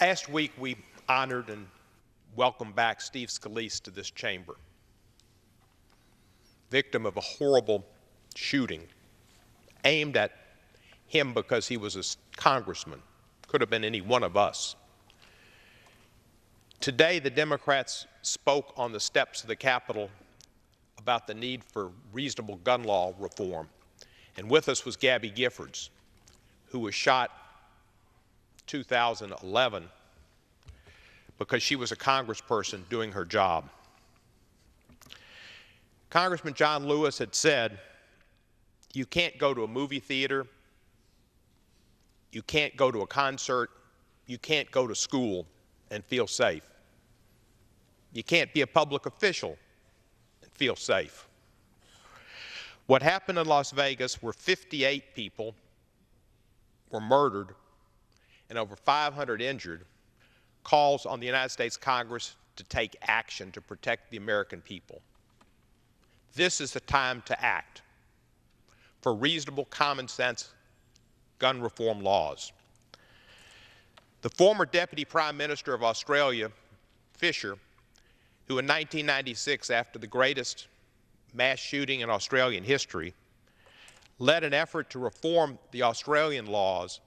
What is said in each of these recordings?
Last week, we honored and welcomed back Steve Scalise to this chamber, victim of a horrible shooting aimed at him because he was a congressman. Could have been any one of us. Today, the Democrats spoke on the steps of the Capitol about the need for reasonable gun law reform. And with us was Gabby Giffords, who was shot in 2011 because she was a congressperson doing her job. Congressman John Lewis had said, you can't go to a movie theater, you can't go to a concert, you can't go to school and feel safe. You can't be a public official and feel safe. What happened in Las Vegas where 58 people were murdered and over 500 injured calls on the United States Congress to take action to protect the American people. This is the time to act for reasonable, common sense gun reform laws. The former Deputy Prime Minister of Australia, Fisher, who in 1996, after the greatest mass shooting in Australian history, led an effort to reform the Australian laws,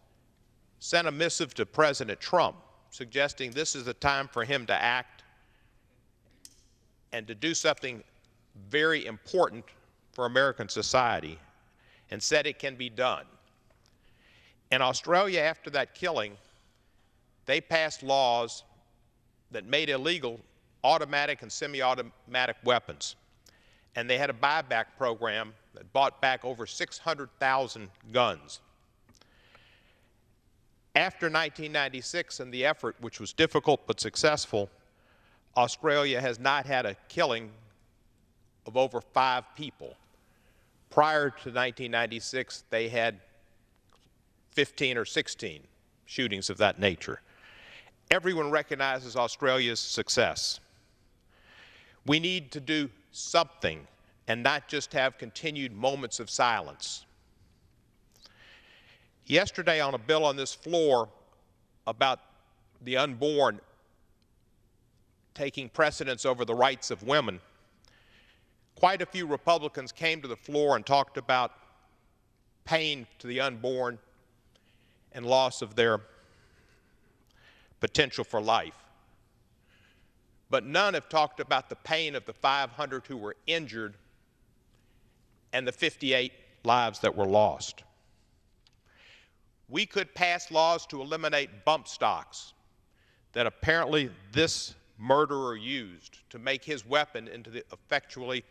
sent a missive to President Trump suggesting this is the time for him to act and to do something very important for American society, and said it can be done. In Australia, after that killing, they passed laws that made illegal automatic and semi-automatic weapons. And they had a buyback program that bought back over 600,000 guns. After 1996 and the effort, which was difficult but successful, Australia has not had a killing of over 5 people. Prior to 1996, they had 15 or 16 shootings of that nature. Everyone recognizes Australia's success. We need to do something and not just have continued moments of silence. Yesterday on a bill on this floor about the unborn taking precedence over the rights of women, quite a few Republicans came to the floor and talked about pain to the unborn and loss of their potential for life. But none have talked about the pain of the 500 who were injured and the 58 lives that were lost. We could pass laws to eliminate bump stocks that apparently this murderer used to make his weapon into effectually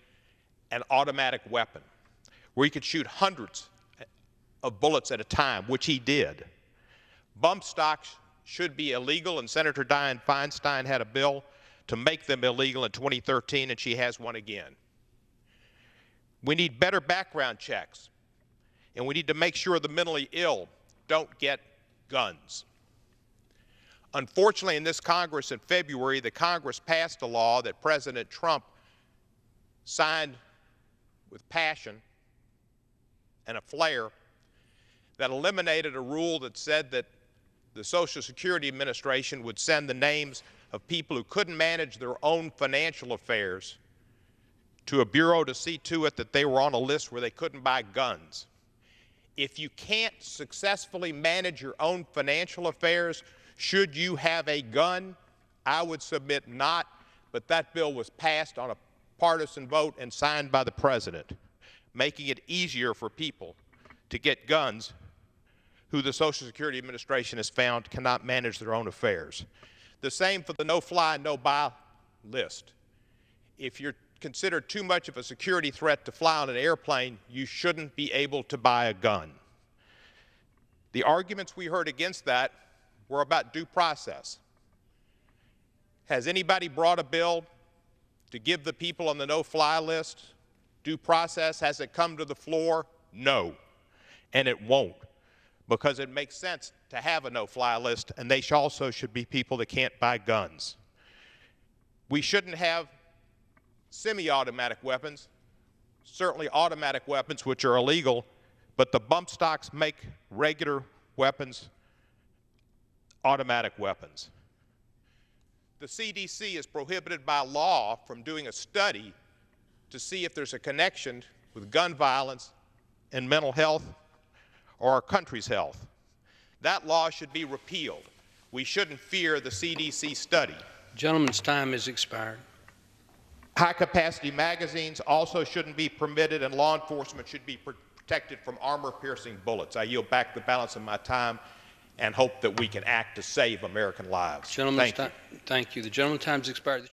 an automatic weapon, where he could shoot hundreds of bullets at a time, which he did. Bump stocks should be illegal, and Senator Dianne Feinstein had a bill to make them illegal in 2013, and she has one again. We need better background checks, and we need to make sure the mentally ill don't get guns. Unfortunately, in this Congress in February, the Congress passed a law that President Trump signed with passion and a flair that eliminated a rule that said that the Social Security Administration would send the names of people who couldn't manage their own financial affairs to a bureau to see to it that they were on a list where they couldn't buy guns. If you can't successfully manage your own financial affairs, should you have a gun? I would submit not, but that bill was passed on a partisan vote and signed by the President, making it easier for people to get guns who the Social Security Administration has found cannot manage their own affairs. The same for the no-fly, no-buy list. If you're considered too much of a security threat to fly on an airplane, you shouldn't be able to buy a gun. The arguments we heard against that were about due process. Has anybody brought a bill to give the people on the no-fly list due process? Has it come to the floor? No, and it won't, because it makes sense to have a no-fly list, and they also should be people that can't buy guns. We shouldn't have semi-automatic weapons, certainly automatic weapons, which are illegal, but the bump stocks make regular weapons automatic weapons. The CDC is prohibited by law from doing a study to see if there's a connection with gun violence and mental health or our country's health. That law should be repealed. We shouldn't fear the CDC study. Gentleman's time has expired. High-capacity magazines also shouldn't be permitted, and law enforcement should be protected from armor-piercing bullets. I yield back the balance of my time and hope that we can act to save American lives. Thank you. The gentleman's time has expired.